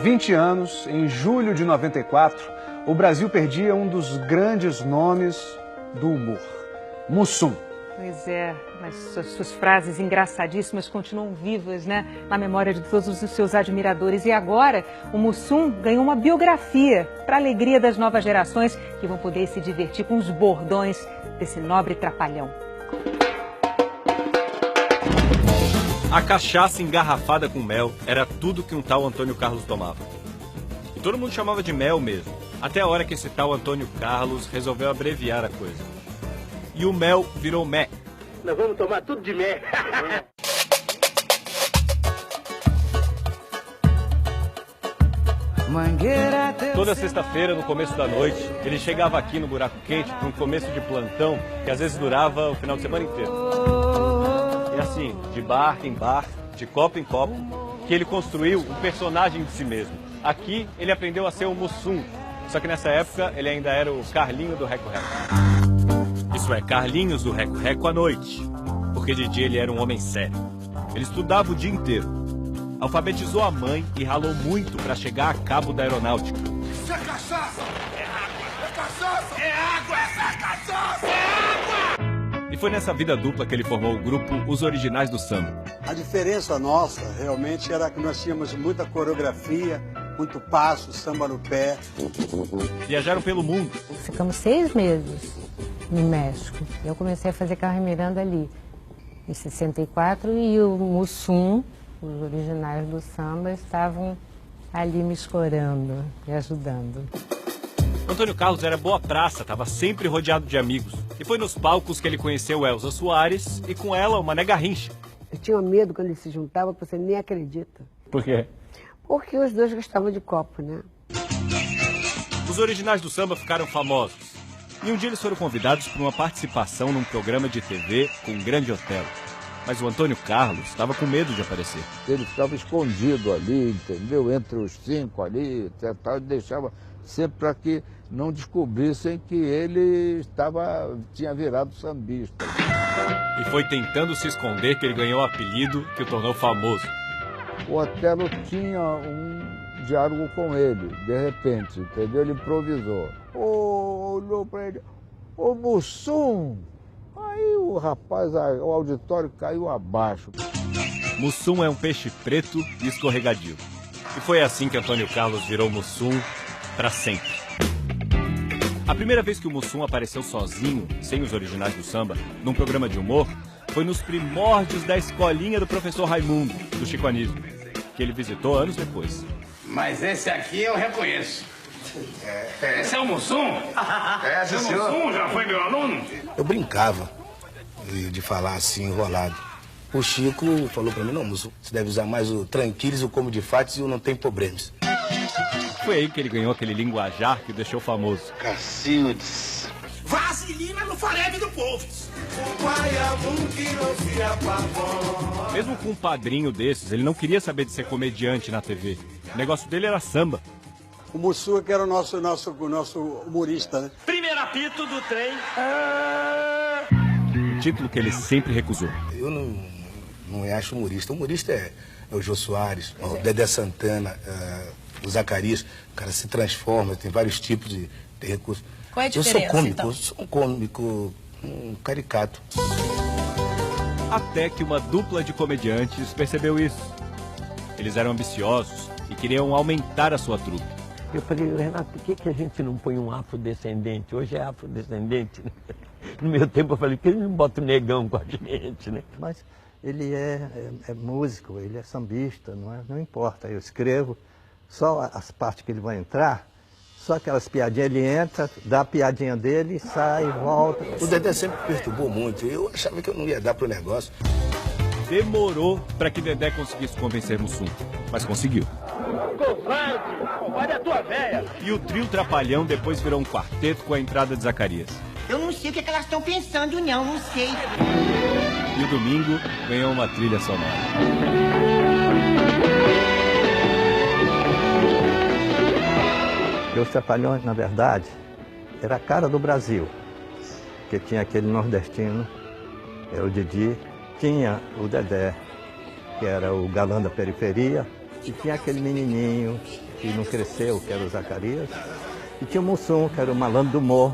20 anos, em julho de 94, o Brasil perdia um dos grandes nomes do humor, Mussum. Pois é, mas suas frases engraçadíssimas continuam vivas, né, na memória de todos os seus admiradores. E agora, o Mussum ganhou uma biografia para a alegria das novas gerações que vão poder se divertir com os bordões desse nobre trapalhão. A cachaça engarrafada com mel era tudo que um tal Antônio Carlos tomava. E todo mundo chamava de mel mesmo, até a hora que esse tal Antônio Carlos resolveu abreviar a coisa. E o mel virou mé. Nós vamos tomar tudo de mé. Toda sexta-feira, no começo da noite, ele chegava aqui no Buraco Quente para um começo de plantão que às vezes durava o final de semana inteiro. E assim, de bar em bar, de copo em copo, que ele construiu um personagem de si mesmo. Aqui ele aprendeu a ser o Mussum, só que nessa época ele ainda era o Carlinho do Reco Reco. Isso é, Carlinhos do Reco Reco à noite, porque de dia ele era um homem sério. Ele estudava o dia inteiro, alfabetizou a mãe e ralou muito para chegar a cabo da aeronáutica. Isso é cachaça! É água! É cachaça! É água! É cachaça! É água! E foi nessa vida dupla que ele formou o grupo Os Originais do Samba. A diferença nossa realmente era que nós tínhamos muita coreografia, muito passo, samba no pé. Viajaram pelo mundo. Ficamos 6 meses no México. Eu comecei a fazer Carmen Miranda ali, em 64, e o Mussum, os Originais do Samba, estavam ali me escorando, me ajudando. Antônio Carlos era boa praça, estava sempre rodeado de amigos. E foi nos palcos que ele conheceu Elza Soares e com ela o Mané Garrincha. Eu tinha medo quando eles se juntavam, você nem acredita. Por quê? Porque os dois gostavam de copo, né? Os Originais do Samba ficaram famosos. E um dia eles foram convidados para uma participação num programa de TV com um grande hotel. Mas o Antônio Carlos estava com medo de aparecer. Ele ficava escondido ali, entendeu? Entre os 5 ali, e deixava sempre para que não descobrissem que ele tinha virado sambista. E foi tentando se esconder que ele ganhou o apelido que o tornou famoso. O Otelo tinha um diálogo com ele, de repente, entendeu? Ele improvisou. Olhou para ele, ô Mussum! Aí o rapaz, o auditório caiu abaixo. Mussum é um peixe preto e escorregadio. E foi assim que Antônio Carlos virou Mussum para sempre. A primeira vez que o Mussum apareceu sozinho, sem os Originais do Samba, num programa de humor, foi nos primórdios da escolinha do professor Raimundo, do Chico Anísio, que ele visitou anos depois. Mas esse aqui eu reconheço. Esse é o Mussum? Esse senhor. Mussum já foi meu aluno? Eu brincava de falar assim, enrolado. O Chico falou pra mim, não, Mussum, você deve usar mais o tranquilos, o como de fatos e o não tem problemas. Foi aí que ele ganhou aquele linguajar que o deixou famoso. Cacildes. Vaselina no farebe do povo. Mesmo com um padrinho desses, ele não queria saber de ser comediante na TV. O negócio dele era samba. O Mussum que era o nosso humorista, né? Primeiro apito do trem. Um título que ele sempre recusou. Eu não acho humorista. Humorista é o Jô Soares, o Dedé Santana, o Zacarias. O cara se transforma, tem vários tipos de recursos. Qual é a diferença, eu sou cômico, então? eu sou um cômico, um caricato. Até que uma dupla de comediantes percebeu isso. Eles eram ambiciosos e queriam aumentar a sua trupe. Eu falei, Renato, por que a gente não põe um afrodescendente? Hoje é afrodescendente, né? No meu tempo eu falei, por que não bota o negão com a gente, né? Mas ele é músico, ele é sambista, não importa. Eu escrevo só as partes que ele vai entrar, só aquelas piadinhas, ele entra, dá a piadinha dele, sai, volta. O Dedé sempre perturbou muito, eu achava que eu não ia dar pro negócio. Demorou para que Dedé conseguisse convencer Mussum, mas conseguiu. Covarde a tua véia. E o trio Trapalhão depois virou um quarteto com a entrada de Zacarias. Eu não sei o que elas estão pensando, não sei. E o Domingo ganhou uma trilha sonora. E os Trapalhões, na verdade, era a cara do Brasil, porque tinha aquele nordestino, o Didi, tinha o Dedé, que era o galã da periferia, e tinha aquele menininho que não cresceu, que era o Zacarias. E tinha o Mussum, que era o malandro do humor.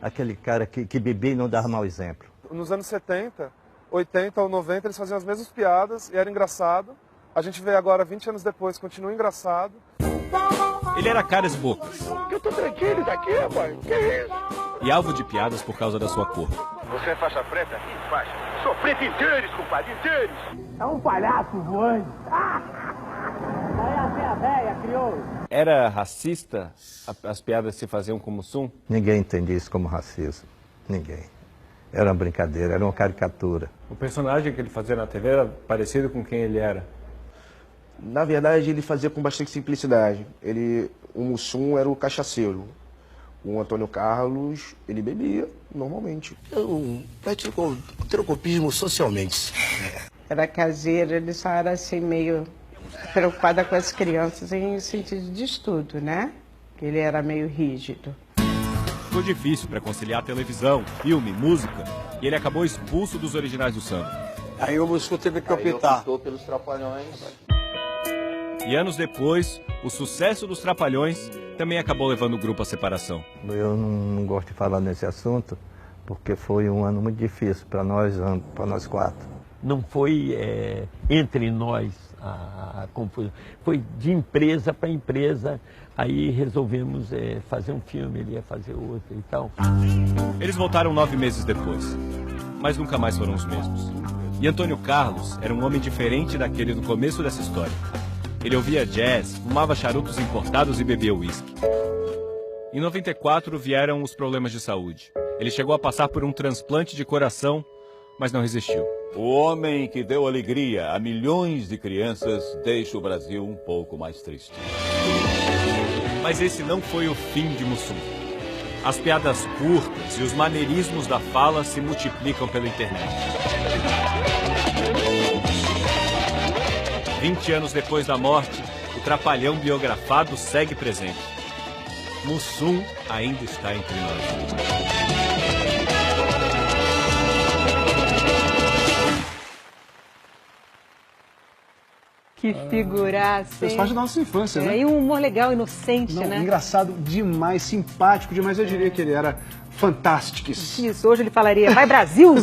Aquele cara que bebia e não dava mau exemplo. Nos anos 70, 80 ou 90, eles faziam as mesmas piadas e era engraçado. A gente vê agora, 20 anos depois, continua engraçado. Ele era caras e bocas. Eu tô tranquilo daqui, rapaz. Que isso? E alvo de piadas por causa da sua cor. Você é faixa preta? Que faixa? Sou preto inteiros, compadre, inteiros. É um palhaço voando. Aí a véia criou. Era racista as piadas que se faziam com o Mussum? Ninguém entendia isso como racismo. Ninguém. Era uma brincadeira, era uma caricatura. O personagem que ele fazia na TV era parecido com quem ele era? Na verdade, ele fazia com bastante simplicidade. O Mussum era o cachaceiro. O Antônio Carlos, ele bebia normalmente. Eu pratico heterocopismo socialmente. Era caseiro, ele só era assim meio preocupada com as crianças em sentido de estudo, né? Ele era meio rígido. Ficou difícil para conciliar televisão, filme, música, e ele acabou expulso dos originais do samba. Aí o Mussum teve que optar. Optou pelos Trapalhões. E anos depois, o sucesso dos Trapalhões também acabou levando o grupo à separação. Eu não gosto de falar nesse assunto, porque foi um ano muito difícil para nós quatro. Não foi entre nós a confusão, foi de empresa para empresa. Aí resolvemos fazer um filme, ele ia fazer outro e tal. Eles voltaram 9 meses depois, mas nunca mais foram os mesmos. E Antônio Carlos era um homem diferente daquele do começo dessa história. Ele ouvia jazz, fumava charutos importados e bebia uísque. Em 94 vieram os problemas de saúde. Ele chegou a passar por um transplante de coração, mas não resistiu. O homem que deu alegria a milhões de crianças deixa o Brasil um pouco mais triste. Mas esse não foi o fim de Mussum. As piadas curtas e os maneirismos da fala se multiplicam pela internet. 20 anos depois da morte, o Trapalhão biografado segue presente. Mussum ainda está entre nós. Que figuraça, Fez parte da nossa infância, né? E um humor legal, inocente, né? Engraçado demais, simpático demais. Eu diria que ele era fantástico. Isso, hoje ele falaria, vai Brasil!